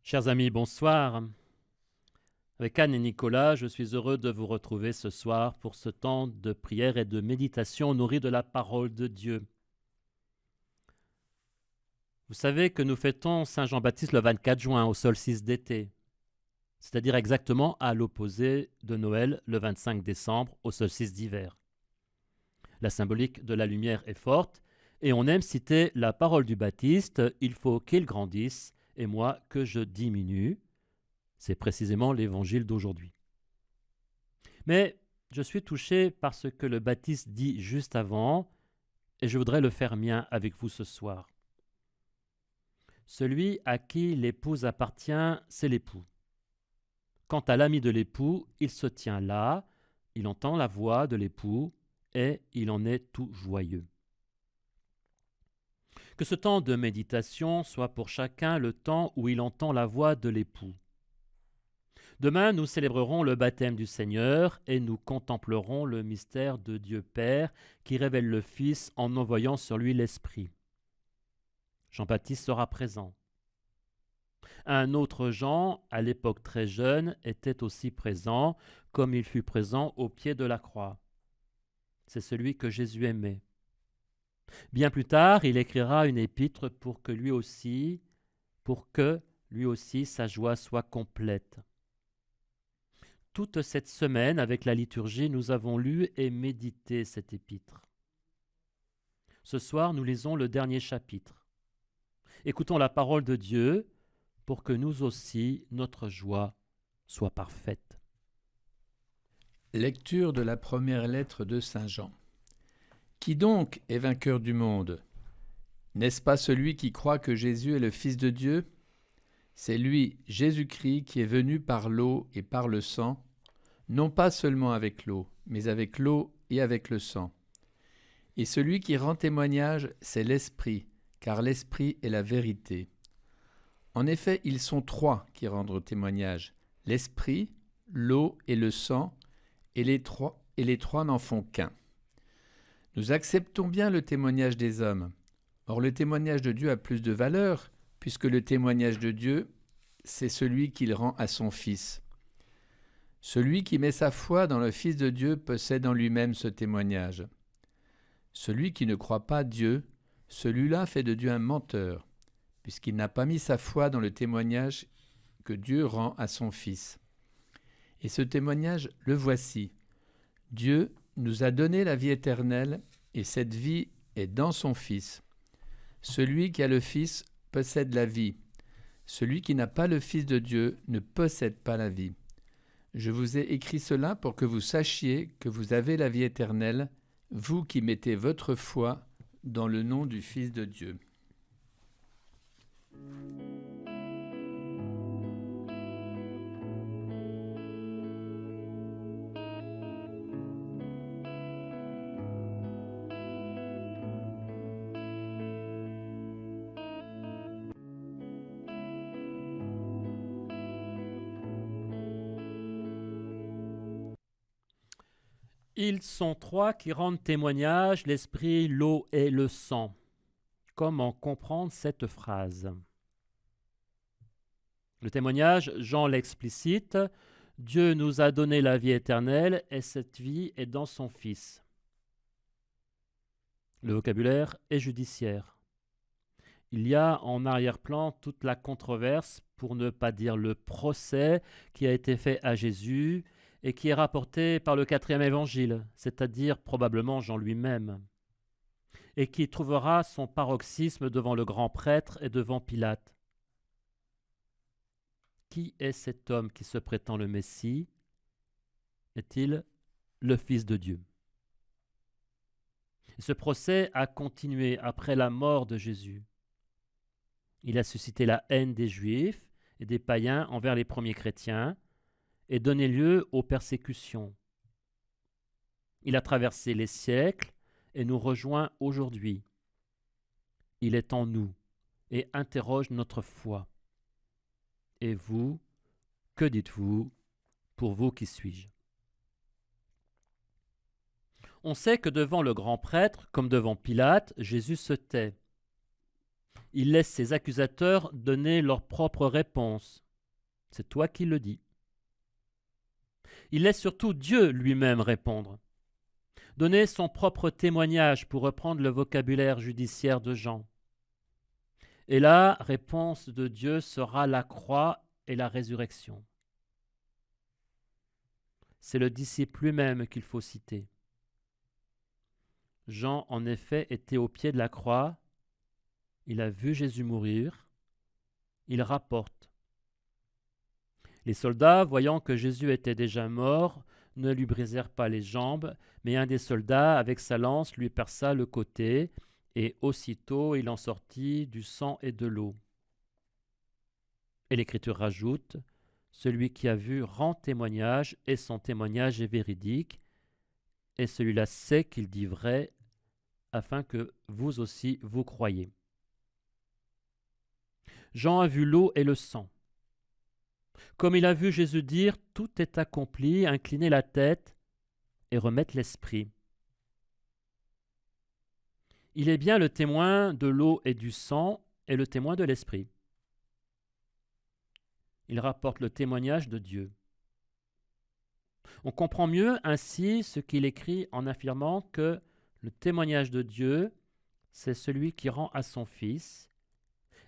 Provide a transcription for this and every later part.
Chers amis, bonsoir. Avec Anne et Nicolas, je suis heureux de vous retrouver ce soir pour ce temps de prière et de méditation nourri de la parole de Dieu. Vous savez que nous fêtons Saint Jean-Baptiste le 24 juin au solstice d'été, c'est-à-dire exactement à l'opposé de Noël le 25 décembre au solstice d'hiver. La symbolique de la lumière est forte et on aime citer la parole du Baptiste « Il faut qu'il grandisse et moi que je diminue ». C'est précisément l'évangile d'aujourd'hui. Mais je suis touché par ce que le Baptiste dit juste avant, et je voudrais le faire mien avec vous ce soir. Celui à qui l'épouse appartient, c'est l'époux. Quant à l'ami de l'époux, il se tient là, il entend la voix de l'époux, et il en est tout joyeux. Que ce temps de méditation soit pour chacun le temps où il entend la voix de l'époux. Demain, nous célébrerons le baptême du Seigneur et nous contemplerons le mystère de Dieu Père qui révèle le Fils en envoyant sur lui l'Esprit. Jean-Baptiste sera présent. Un autre Jean, à l'époque très jeune, était aussi présent, comme il fut présent au pied de la croix. C'est celui que Jésus aimait. Bien plus tard, il écrira une épître pour que lui aussi sa joie soit complète. Toute cette semaine, avec la liturgie, nous avons lu et médité cette épître. Ce soir, nous lisons le dernier chapitre. Écoutons la parole de Dieu pour que nous aussi, notre joie soit parfaite. Lecture de la première lettre de Saint Jean. Qui donc est vainqueur du monde? N'est-ce pas celui qui croit que Jésus est le Fils de Dieu? C'est lui, Jésus-Christ, qui est venu par l'eau et par le sang, non pas seulement avec l'eau, mais avec l'eau et avec le sang. Et celui qui rend témoignage, c'est l'Esprit, car l'Esprit est la vérité. En effet, ils sont trois qui rendent témoignage, l'Esprit, l'eau et le sang, et les trois n'en font qu'un. Nous acceptons bien le témoignage des hommes. Or, le témoignage de Dieu a plus de valeur, puisque le témoignage de Dieu, c'est celui qu'il rend à son Fils. Celui qui met sa foi dans le Fils de Dieu possède en lui-même ce témoignage. Celui qui ne croit pas Dieu, celui-là fait de Dieu un menteur, puisqu'il n'a pas mis sa foi dans le témoignage que Dieu rend à son Fils. Et ce témoignage, le voici. Dieu nous a donné la vie éternelle, et cette vie est dans son Fils. Celui qui a le Fils possède la vie. Celui qui n'a pas le Fils de Dieu ne possède pas la vie. Je vous ai écrit cela pour que vous sachiez que vous avez la vie éternelle, vous qui mettez votre foi dans le nom du Fils de Dieu. Ils sont trois qui rendent témoignage, l'Esprit, l'eau et le sang. Comment comprendre cette phrase? Le témoignage, Jean l'explicite, Dieu nous a donné la vie éternelle et cette vie est dans son Fils. Le vocabulaire est judiciaire. Il y a en arrière-plan toute la controverse, pour ne pas dire le procès, qui a été fait à Jésus et qui est rapporté par le 4e évangile, c'est-à-dire probablement Jean lui-même, et qui trouvera son paroxysme devant le grand prêtre et devant Pilate. Qui est cet homme qui se prétend le Messie? Est-il le Fils de Dieu? Et ce procès a continué après la mort de Jésus. Il a suscité la haine des Juifs et des païens envers les premiers chrétiens et donné lieu aux persécutions. Il a traversé les siècles et nous rejoint aujourd'hui. Il est en nous et interroge notre foi. Et vous, que dites-vous? Pour vous, qui suis-je? On sait que devant le grand prêtre, comme devant Pilate, Jésus se tait. Il laisse ses accusateurs donner leur propre réponse. C'est toi qui le dis. Il laisse surtout Dieu lui-même répondre. Donner son propre témoignage, pour reprendre le vocabulaire judiciaire de Jean. Et la réponse de Dieu sera la croix et la résurrection. C'est le disciple lui-même qu'il faut citer. Jean, en effet, était au pied de la croix. Il a vu Jésus mourir. Il rapporte. Les soldats, voyant que Jésus était déjà mort, ne lui brisèrent pas les jambes, mais un des soldats, avec sa lance, lui perça le côté, et aussitôt il en sortit du sang et de l'eau. Et l'Écriture rajoute, « Celui qui a vu rend témoignage, et son témoignage est véridique, et celui-là sait qu'il dit vrai, afin que vous aussi vous croyiez. » Jean a vu l'eau et le sang. Comme il a vu Jésus dire « Tout est accompli », incliner la tête et remettre l'esprit. Il est bien le témoin de l'eau et du sang et le témoin de l'esprit. Il rapporte le témoignage de Dieu. On comprend mieux ainsi ce qu'il écrit en affirmant que le témoignage de Dieu, c'est celui qui rend à son Fils,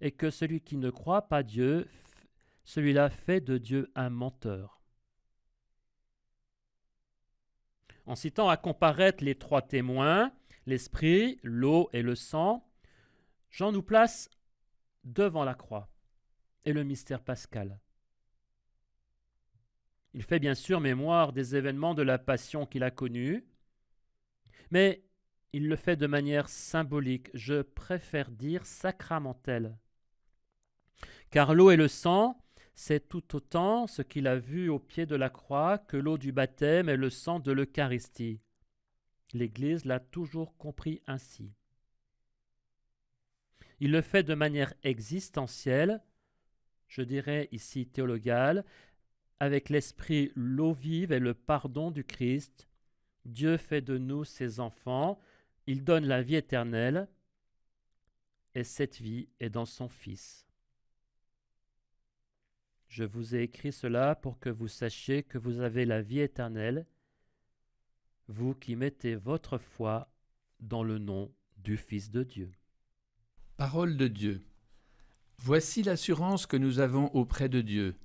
et que celui qui ne croit pas Dieu, celui-là fait de Dieu un menteur. En citant à comparaître les trois témoins, l'esprit, l'eau et le sang, Jean nous place devant la croix et le mystère pascal. Il fait bien sûr mémoire des événements de la passion qu'il a connue, mais il le fait de manière symbolique, je préfère dire sacramentelle. Car l'eau et le sang, c'est tout autant ce qu'il a vu au pied de la croix que l'eau du baptême et le sang de l'Eucharistie. L'Église l'a toujours compris ainsi. Il le fait de manière existentielle, je dirais ici théologale, avec l'esprit, l'eau vive et le pardon du Christ. Dieu fait de nous ses enfants, il donne la vie éternelle, et cette vie est dans son Fils. Je vous ai écrit cela pour que vous sachiez que vous avez la vie éternelle, vous qui mettez votre foi dans le nom du Fils de Dieu. Parole de Dieu. Voici l'assurance que nous avons auprès de Dieu.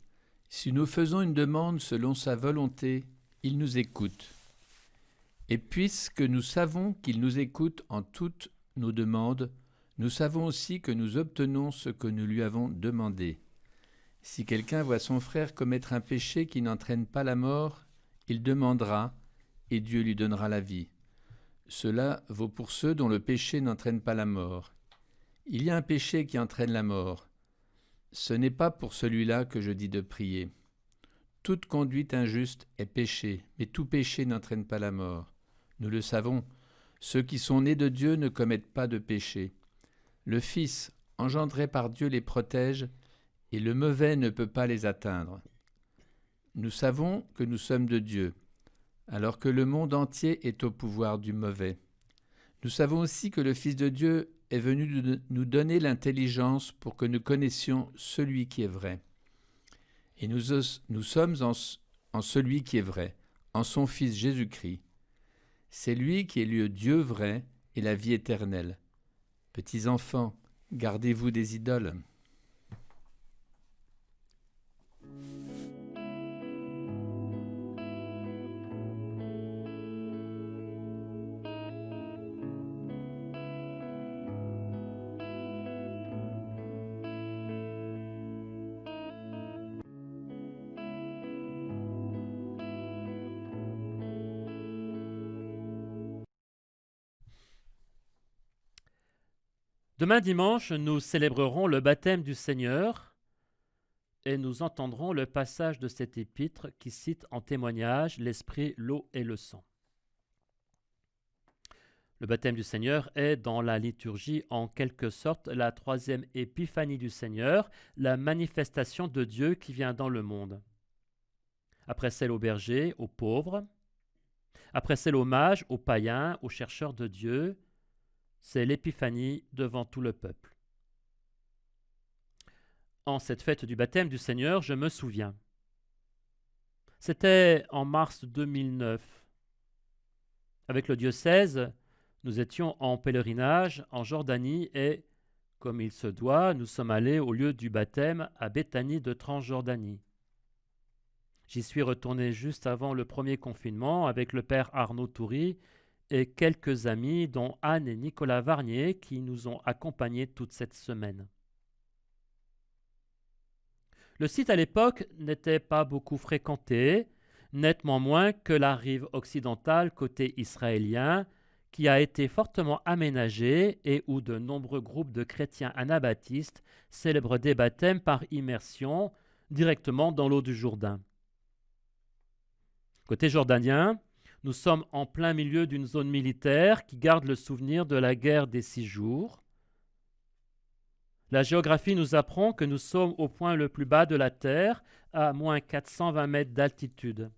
Si nous faisons une demande selon sa volonté, il nous écoute. Et puisque nous savons qu'il nous écoute en toutes nos demandes, nous savons aussi que nous obtenons ce que nous lui avons demandé. Si quelqu'un voit son frère commettre un péché qui n'entraîne pas la mort, il demandera, et Dieu lui donnera la vie. Cela vaut pour ceux dont le péché n'entraîne pas la mort. Il y a un péché qui entraîne la mort. Ce n'est pas pour celui-là que je dis de prier. Toute conduite injuste est péché, mais tout péché n'entraîne pas la mort. Nous le savons, ceux qui sont nés de Dieu ne commettent pas de péché. Le Fils, engendré par Dieu, les protège, et le mauvais ne peut pas les atteindre. Nous savons que nous sommes de Dieu, alors que le monde entier est au pouvoir du mauvais. Nous savons aussi que le Fils de Dieu est venu nous donner l'intelligence pour que nous connaissions celui qui est vrai. Et nous sommes en celui qui est vrai, en son Fils Jésus-Christ. C'est lui qui est le Dieu vrai et la vie éternelle. Petits enfants, gardez-vous des idoles. Demain dimanche, nous célébrerons le baptême du Seigneur et nous entendrons le passage de cet épître qui cite en témoignage l'esprit, l'eau et le sang. Le baptême du Seigneur est dans la liturgie en quelque sorte la troisième épiphanie du Seigneur, la manifestation de Dieu qui vient dans le monde. Après celle aux bergers, aux pauvres, après celle aux mages, aux païens, aux chercheurs de Dieu, c'est l'épiphanie devant tout le peuple. en cette fête du baptême du Seigneur, je me souviens. C'était en mars 2009. Avec le diocèse, nous étions en pèlerinage en Jordanie et, comme il se doit, nous sommes allés au lieu du baptême à Béthanie de Transjordanie. J'y suis retourné juste avant le premier confinement avec le père Arnaud Toury et quelques amis, dont Anne et Nicolas Varnier, qui nous ont accompagnés toute cette semaine. Le site à l'époque n'était pas beaucoup fréquenté, nettement moins que la rive occidentale côté israélien, qui a été fortement aménagée et où de nombreux groupes de chrétiens anabaptistes célèbrent des baptêmes par immersion directement dans l'eau du Jourdain. Côté jordanien, nous sommes en plein milieu d'une zone militaire qui garde le souvenir de la guerre des 6 jours. La géographie nous apprend que nous sommes au point le plus bas de la Terre, à moins 420 mètres d'altitude.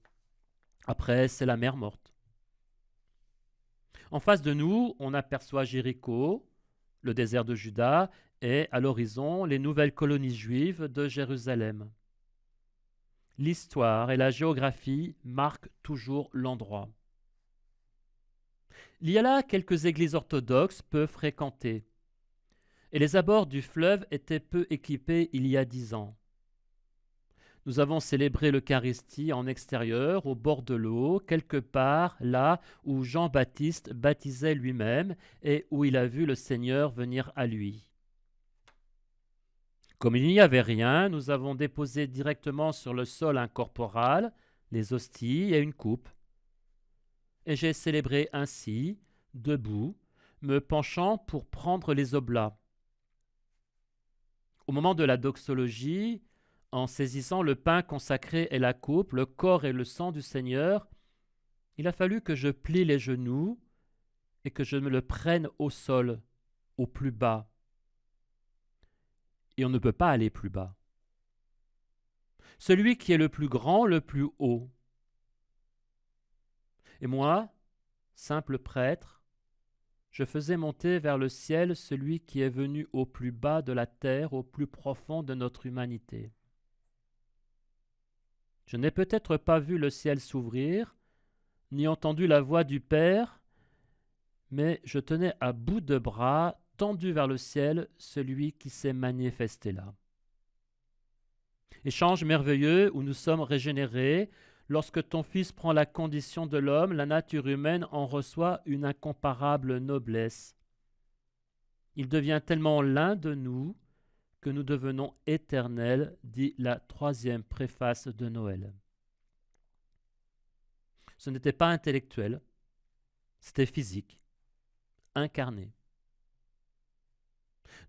Après, c'est la mer Morte. En face de nous, on aperçoit Jéricho, le désert de Juda, et à l'horizon, les nouvelles colonies juives de Jérusalem. L'histoire et la géographie marquent toujours l'endroit. Il y a là quelques églises orthodoxes peu fréquentées, et les abords du fleuve étaient peu équipés il y a 10 ans. Nous avons célébré l'Eucharistie en extérieur, au bord de l'eau, quelque part là où Jean-Baptiste baptisait lui-même et où il a vu le Seigneur venir à lui. Comme il n'y avait rien, nous avons déposé directement sur le sol incorporal les hosties et une coupe. Et j'ai célébré ainsi, debout, me penchant pour prendre les oblats. Au moment de la doxologie, en saisissant le pain consacré et la coupe, le corps et le sang du Seigneur, il a fallu que je plie les genoux et que je me le prenne au sol, au plus bas. Et on ne peut pas aller plus bas. Celui qui est le plus grand, le plus haut. Et moi, simple prêtre, je faisais monter vers le ciel celui qui est venu au plus bas de la terre, au plus profond de notre humanité. Je n'ai peut-être pas vu le ciel s'ouvrir, ni entendu la voix du Père, mais je tenais à bout de bras, tendu vers le ciel, celui qui s'est manifesté là. Échange merveilleux où nous sommes régénérés. Lorsque ton Fils prend la condition de l'homme, la nature humaine en reçoit une incomparable noblesse. Il devient tellement l'un de nous que nous devenons éternels, dit la 3e préface de Noël. Ce n'était pas intellectuel, c'était physique, incarné.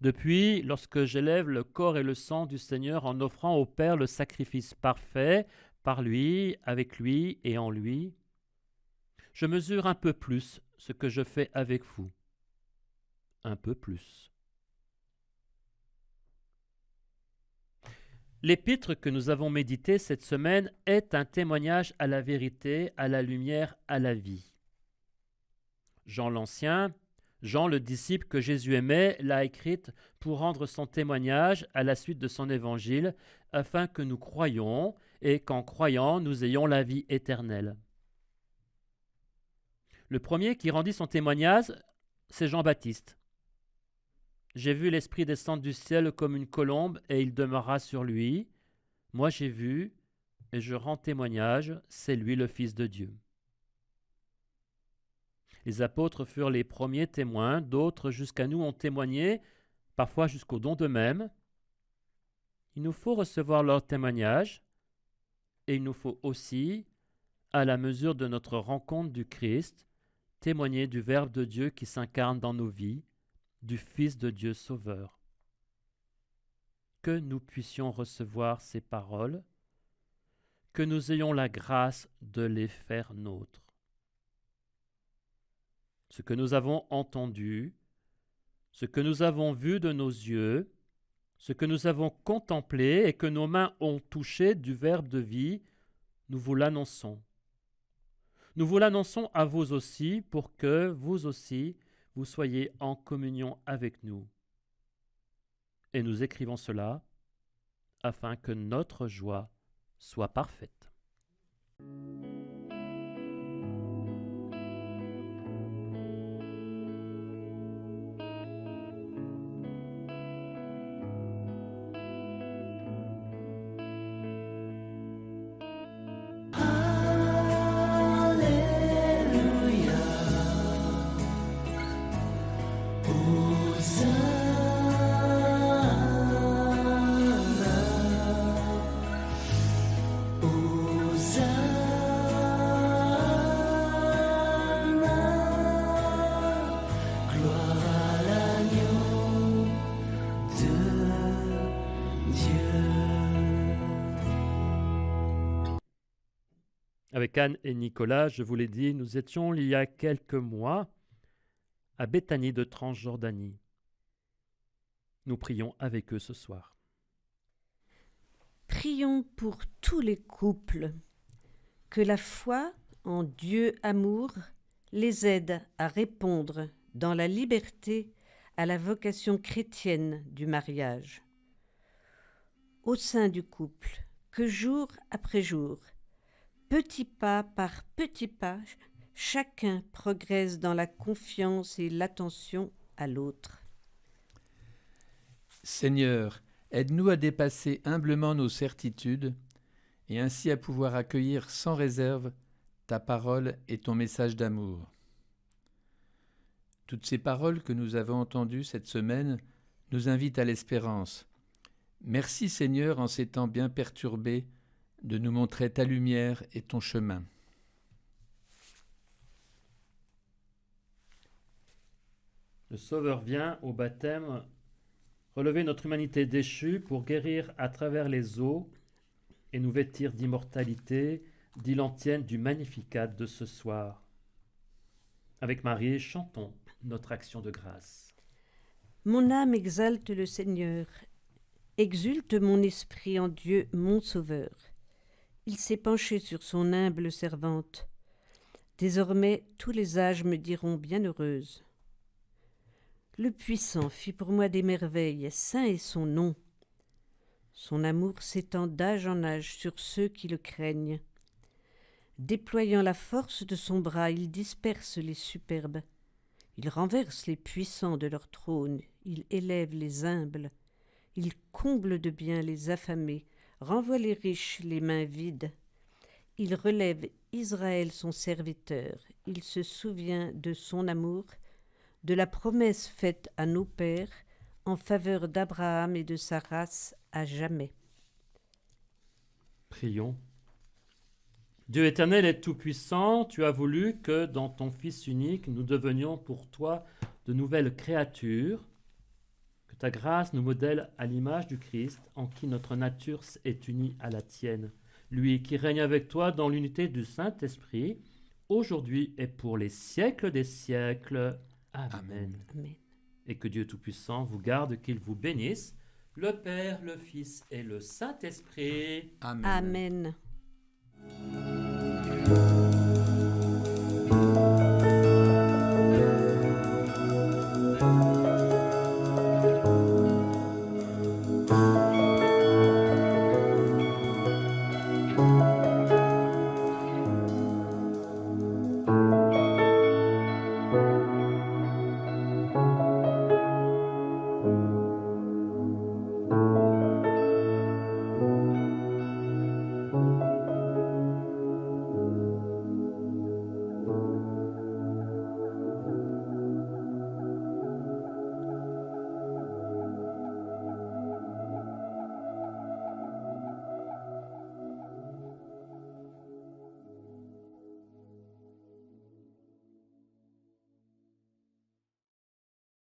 Depuis, lorsque j'élève le corps et le sang du Seigneur en offrant au Père le sacrifice parfait, par lui, avec lui et en lui, je mesure un peu plus ce que je fais avec vous. Un peu plus. L'épître que nous avons médité cette semaine est un témoignage à la vérité, à la lumière, à la vie. Jean l'Ancien, Jean le disciple que Jésus aimait, l'a écrite pour rendre son témoignage à la suite de son évangile, afin que nous croyions et qu'en croyant, nous ayons la vie éternelle. Le premier qui rendit son témoignage, c'est Jean-Baptiste. J'ai vu l'Esprit descendre du ciel comme une colombe et il demeura sur lui. Moi j'ai vu et je rends témoignage, c'est lui le Fils de Dieu. Les apôtres furent les premiers témoins, d'autres jusqu'à nous ont témoigné, parfois jusqu'au don d'eux-mêmes. Il nous faut recevoir leur témoignage et il nous faut aussi, à la mesure de notre rencontre du Christ, témoigner du Verbe de Dieu qui s'incarne dans nos vies, du Fils de Dieu Sauveur. Que nous puissions recevoir ces paroles, que nous ayons la grâce de les faire nôtres. Ce que nous avons entendu, ce que nous avons vu de nos yeux, ce que nous avons contemplé et que nos mains ont touché du Verbe de vie, nous vous l'annonçons. Nous vous l'annonçons à vous aussi pour que vous aussi, vous soyez en communion avec nous. Et nous écrivons cela afin que notre joie soit parfaite. Avec Anne et Nicolas, je vous l'ai dit, nous étions il y a quelques mois à Béthanie de Transjordanie. Nous prions avec eux ce soir. Prions pour tous les couples, que la foi en Dieu amour les aide à répondre dans la liberté à la vocation chrétienne du mariage. Au sein du couple, que jour après jour, petit pas par petit pas, chacun progresse dans la confiance et l'attention à l'autre. Seigneur, aide-nous à dépasser humblement nos certitudes et ainsi à pouvoir accueillir sans réserve ta parole et ton message d'amour. Toutes ces paroles que nous avons entendues cette semaine nous invitent à l'espérance. Merci Seigneur, en ces temps bien perturbés, de nous montrer ta lumière et ton chemin. Le Sauveur vient au baptême relever notre humanité déchue pour guérir à travers les eaux et nous vêtir d'immortalité, dit l'antienne du Magnificat de ce soir. Avec Marie, chantons notre action de grâce. Mon âme exalte le Seigneur, exulte mon esprit en Dieu mon Sauveur. Il s'est penché sur son humble servante. Désormais, tous les âges me diront bienheureuse. Le Puissant fit pour moi des merveilles, saint est son nom. Son amour s'étend d'âge en âge sur ceux qui le craignent. Déployant la force de son bras, il disperse les superbes. Il renverse les puissants de leur trône, il élève les humbles. Il comble de bien les affamés, renvoie les riches les mains vides. Il relève Israël son serviteur, il se souvient de son amour, de la promesse faite à nos pères en faveur d'Abraham et de sa race à jamais. Prions. Dieu éternel et tout-puissant, tu as voulu que dans ton Fils unique, nous devenions pour toi de nouvelles créatures, que ta grâce nous modèle à l'image du Christ, en qui notre nature est unie à la tienne. Lui qui règne avec toi dans l'unité du Saint-Esprit, aujourd'hui et pour les siècles des siècles. Amen. Amen. Et que Dieu Tout-Puissant vous garde, qu'il vous bénisse, le Père, le Fils et le Saint-Esprit. Amen. Amen.